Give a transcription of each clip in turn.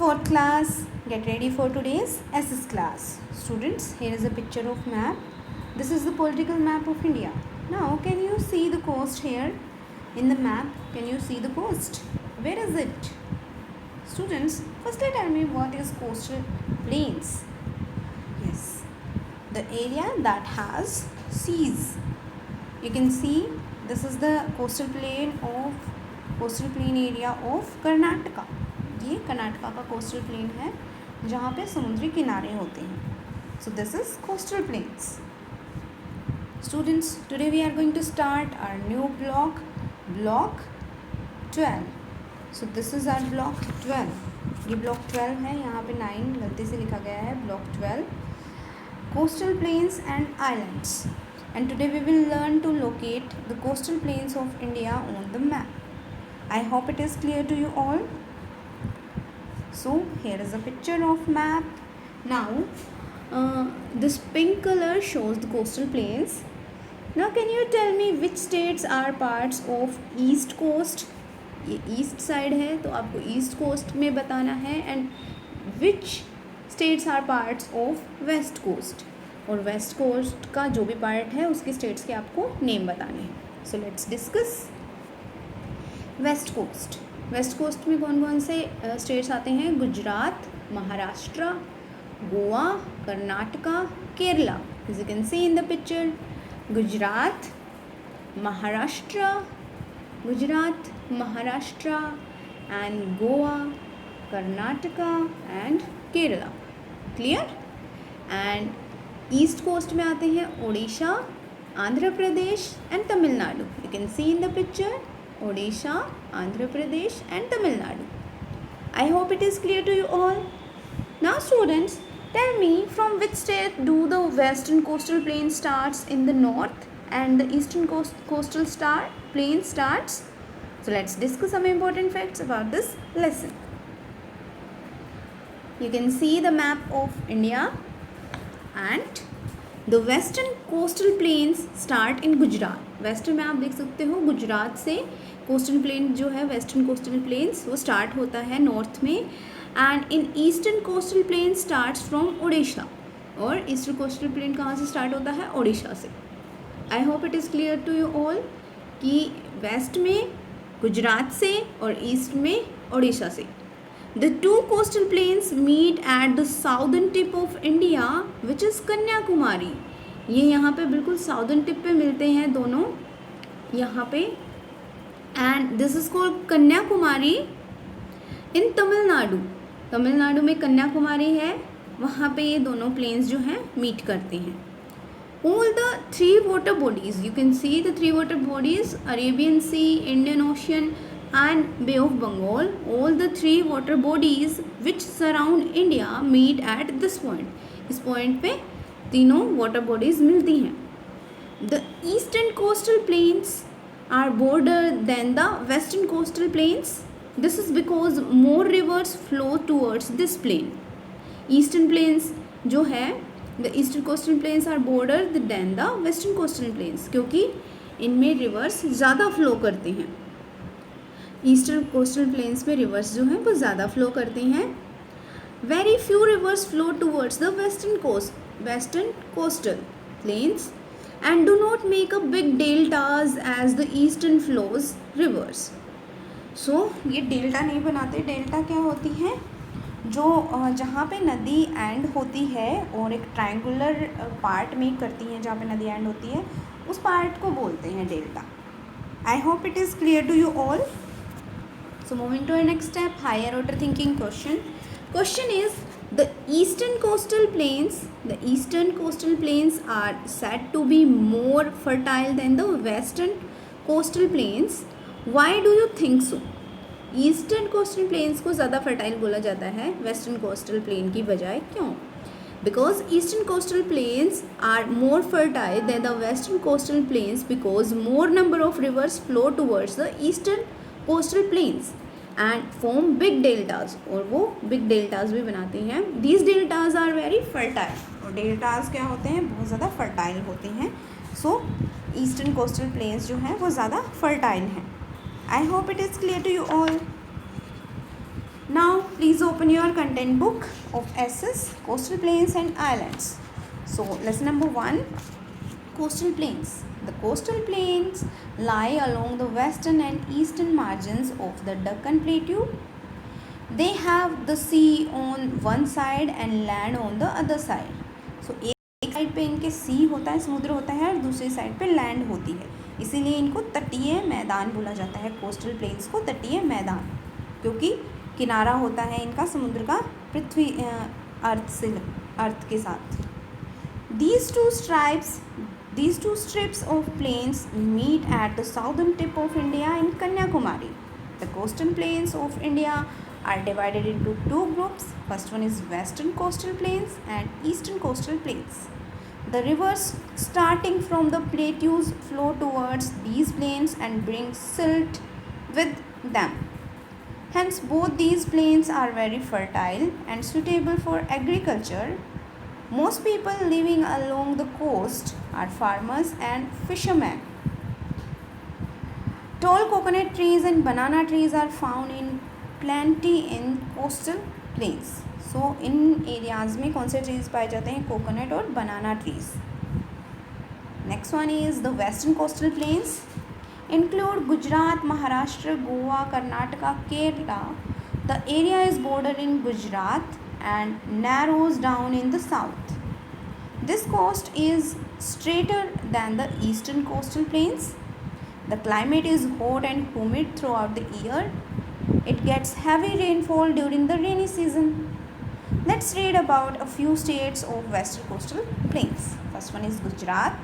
fourth class, get ready for today's SS class. Students, here is a picture of map. This is the political map of India. Now can you see the coast here in the map? Can you see the coast? Where is it? Students, firstly tell me what is coastal plains. Yes, the area that has seas. You can see this is the coastal plain area of Karnataka. ये कर्नाटका का coastal plain है जहाँ पे समुद्री किनारे होते हैं. So this is coastal plains. Students, today we are going to start our new block 12. So this is our block 12. ये block 12 है, यहाँ पे 9 गलती से लिखा गया है. block 12, coastal plains and islands. And today we will learn to locate the coastal plains of India on the map. I hope it is clear to you all. So here is a picture of map. Now this pink color shows the coastal plains. Now can you tell me which states are parts of east coast? ये east side है तो आपको east coast में बताना है. And which states are parts of west coast, और west coast का जो भी पार्ट है उसके स्टेट्स के आपको नेम बताने हैं. So let's discuss west coast. West coast में कौन कौन से स्टेट्स आते हैं? Gujarat, Maharashtra, Goa, Karnataka, Kerala. As you can see in the picture, Gujarat, Maharashtra and Goa, Karnataka and Kerala. Clear? And east coast में आते हैं Orissa, Andhra Pradesh and Tamil Nadu. You can see in the picture, Odisha, Andhra Pradesh and Tamil Nadu. I hope it is clear to you all. Now students, tell me from which state do the western coastal plain starts in the north and the eastern coastal plain starts. So let's discuss some important facts about this lesson. You can see the map of India, and the western coastal plains start in Gujarat. Western में आप देख सकते हो गुजरात से coastal plain जो है, western coastal planes, वो start होता है नॉर्थ में. And in eastern coastal plain starts from Orissa. और ईस्टर्न कोस्टल प्लेन कहाँ से स्टार्ट होता है? उड़ीसा से. I hope it is clear to you all कि वेस्ट में गुजरात से और ईस्ट में उड़ीसा से. The two coastal plains meet at the southern tip of India which is Kanyakumari. ये यहाँ पे बिल्कुल साउदर्न टिप पे मिलते हैं दोनों यहाँ पे. And this is called Kanyakumari in Tamil Nadu. Tamil Nadu में कन्याकुमारी है, वहाँ पे ये दोनों प्लेन्स जो हैं मीट करते हैं. All the three water bodies, you can see the three water bodies, Arabian sea, Indian ocean and bay of Bengal. All the three water bodies which surround India meet at this point. इस point पे तीनों water bodies मिलती हैं. The eastern coastal plains are border than the western coastal plains. This is because more rivers flow towards this plain. Eastern plains जो है, the eastern coastal plains are border than the western coastal plains, क्योंकि इनमें rivers ज़्यादा flow करते हैं. Eastern coastal plains में rivers जो हैं वो ज़्यादा फ्लो करते हैं. Very few rivers flow towards the western coastal plains and do not make a big deltas as the eastern flows rivers. So ये डेल्टा नहीं बनाते. डेल्टा क्या होती है? जो जहाँ पे नदी एंड होती है और एक ट्रायंगुलर पार्ट मेक करती है, जहाँ पे नदी एंड होती है, उस पार्ट को बोलते हैं delta. I hope it is clear to you all. So moving to next step, higher order thinking question. Question is, the eastern coastal plains are said to be more fertile than the western coastal plains. Why do you think so? Eastern coastal planes को ज़्यादा fertile बोला जाता है western coastal plain की बजाय. क्यों? Because eastern coastal plains are more fertile than the western coastal plains because more number of rivers flow towards the eastern coastal plains and form big deltas. और वो big deltas भी बनाते हैं. These deltas are very fertile. और deltas क्या होते हैं? बहुत ज़्यादा फर्टाइल होते हैं. सो ईस्टर्न कोस्टल प्लेन्स जो हैं वो ज़्यादा फर्टाइल हैं. I hope it is clear to you all. Now please open your content book of SS Coastal Plains and Islands. So lesson number 1, coastal plains. The coastal plains lie along the western and eastern margins of the Deccan Plateau. They have the sea on one side and land on the other side. So एक side पे इनके सी होता है, समुद्र होता है, और दूसरी साइड पे लैंड होती है, इसीलिए इनको तटीय मैदान बोला जाता है। कोस्टल प्लेन्स को तटीय मैदान, क्योंकि किनारा होता है इनका समुद्र का पृथ्वी अर्थ के साथ। These two strips of plains meet at the southern tip of India in Kanyakumari. The coastal plains of India are divided into two groups. First one is western coastal plains and eastern coastal plains. The rivers starting from the plateaus flow towards these plains and bring silt with them. Hence, both these plains are very fertile and suitable for agriculture. Most people living along the coast are farmers and fishermen. Tall coconut trees and banana trees are found in plenty in coastal plains. So, इन areas में कौन से trees पाए जाते हैं? Coconut और banana trees. Next one is the western coastal plains include Gujarat, Maharashtra, Goa, Karnataka, Kerala. The area is bordered in Gujarat and narrows down in the south. This coast is straighter than the eastern coastal plains. The climate is hot and humid throughout the year. It gets heavy rainfall during the rainy season. Let's read about a few states of western coastal plains. First one is Gujarat.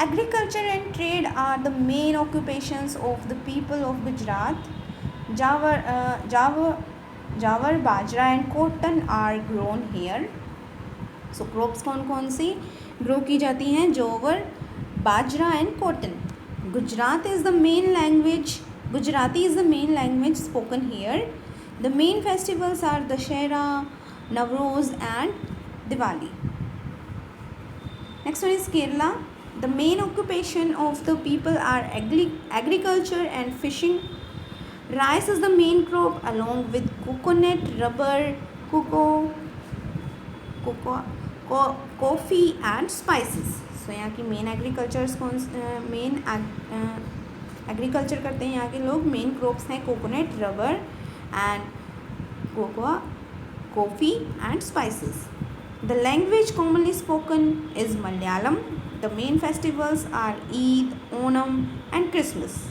Agriculture and trade are the main occupations of the people of Gujarat. Jawar, bajra and cotton are grown here. So crops कौन सी grow की जाती हैं? Jowar, bajra and cotton. Gujarati is the main language spoken here. The main festivals are Dussehra, Navroz and Diwali. Next one is Kerala. The main occupation of the people are agriculture and fishing. Rice is the main crop along with coconut, rubber, coffee and spices. So यहाँ की main agriculture करते हैं यहाँ के लोग. Main crops हैं coconut, rubber and cocoa, coffee and spices. The language commonly spoken is Malayalam. The main festivals are Eid, Onam and Christmas.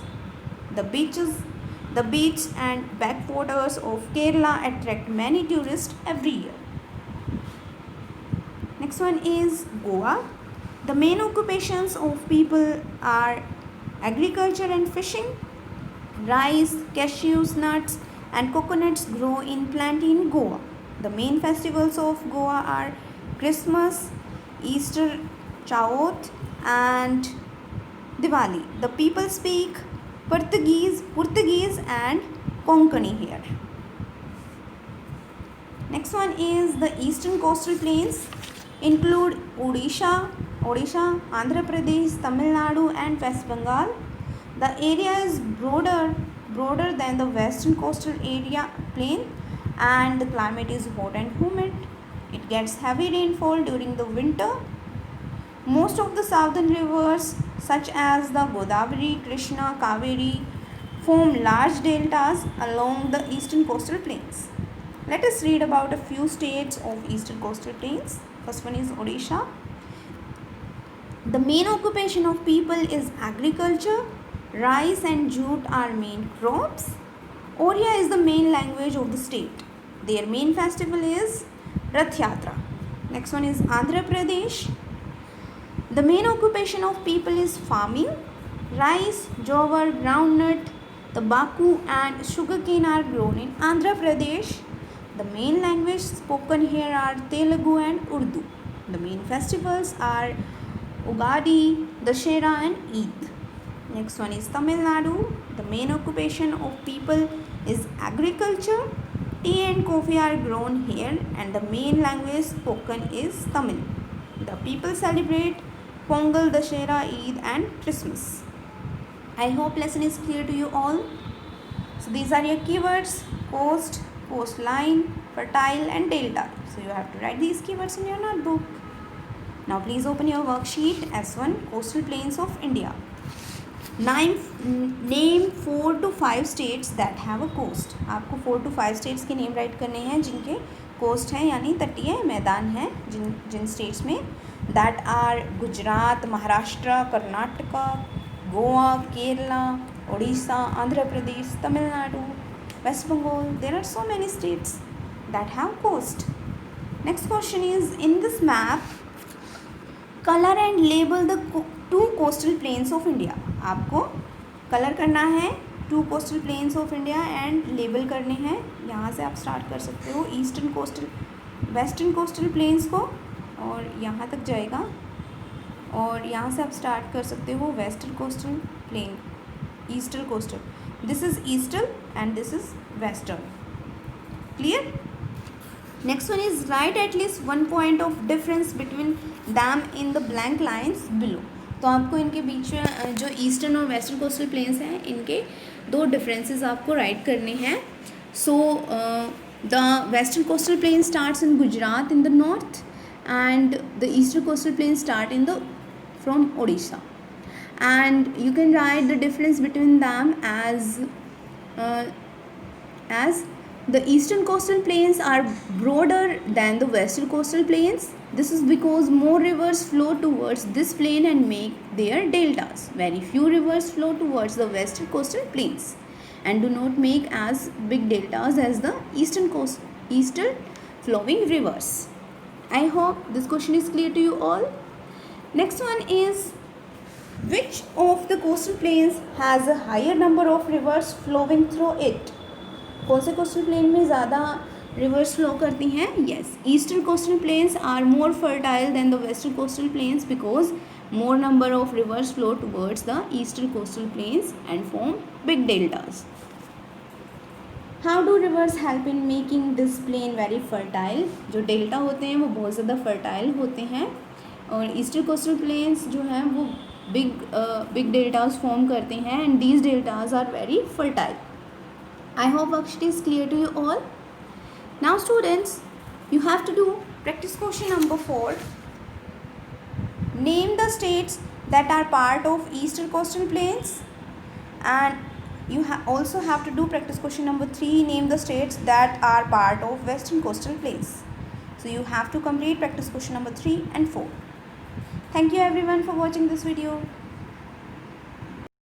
The beach and backwaters of Kerala attract many tourists every year. Next one is Goa. The main occupations of people are agriculture and fishing. Rice, cashews, nuts and coconuts grow in plenty in Goa. The main festivals of Goa are Christmas, Easter, Chauth and Diwali. The people speak Portuguese and Konkani here. Next one is the eastern coastal plains. Include Odisha, Andhra Pradesh, Tamil Nadu and West Bengal. The area is broader than the western coastal area plain and the climate is hot and humid. It gets heavy rainfall during the winter. Most of the southern rivers such as the Godavari, Krishna, Kaveri form large deltas along the eastern coastal plains. Let us read about a few states of eastern coastal plains. First one is Odisha. The main occupation of people is agriculture. Rice and jute are main crops. Oriya is the main language of the state. Their main festival is Rath Yatra. Next one is Andhra Pradesh. The main occupation of people is farming. Rice, jowar, groundnut, tobacco and sugarcane are grown in Andhra Pradesh. The main language spoken here are Telugu and Urdu. The main festivals are Ugadi, Dussehra and Eid. Next one is Tamil Nadu. The main occupation of people is agriculture. Tea and coffee are grown here and the main language spoken is Tamil. The people celebrate Pongal, Dussehra, Eid and Christmas. I hope lesson is clear to you all. So these are your keywords: coast, coastline, fertile and delta. So you have to write these keywords in your notebook. Now please open your worksheet S1 coastal plains of India. Name 4 to 5 states that have a coast. आपको 4 to 5 states के name write करने हैं जिनके coast हैं यानी तटीय मैदान हैं जिन स्टेट्स में that are Gujarat, Maharashtra, Karnataka, Goa, Kerala, Odisha, Andhra Pradesh, Tamil Nadu, West Bengal. There are so many states that have coast. Next question is, in this map color and label the 2 coastal plains of India. आपको कलर करना है 2 coastal planes of India and label करने हैं. यहाँ से आप start कर सकते हो वेस्टर्न कोस्टल प्लेन्स को और यहाँ तक जाएगा और यहाँ से आप स्टार्ट कर सकते हो western coastal plain, eastern coastal. This is eastern and this is western. Clear? Next one is right at least 1 point of difference between them in the blank lines below. तो आपको इनके बीच में जो ईस्टर्न और western coastal planes हैं इनके 2 differences आपको right करने हैं. So the western coastal plain starts in Gujarat in the north and the eastern coastal plain start in the from Odisha. And you can write the difference between them as the eastern coastal plains are broader than the western coastal plains. This is because more rivers flow towards this plain and make their deltas. Very few rivers flow towards the western coastal plains and do not make as big deltas as the eastern flowing rivers. I hope this question is clear to you all. Next one is, which of the coastal plains has a higher number of rivers flowing through it? कौन से coastal plain में ज़्यादा reverse flow करती हैं? Yes, eastern coastal plains are more fertile than the western coastal plains because more number of rivers flow towards the eastern coastal plains and form big deltas. How do rivers help in making this plain very fertile? जो delta होते हैं वो बहुत ज़्यादा fertile होते हैं और eastern coastal planes जो हैं वो बिग डेल्टाज फॉर्म करते हैं and these deltas are very fertile. I hope Akshita is clear to you all. Now students, you have to do practice question number 4. Name the states that are part of eastern coastal plains, and you also have to do practice question number 3. Name the states that are part of western coastal plains. So you have to complete practice question number 3 and 4. Thank you everyone for watching this video.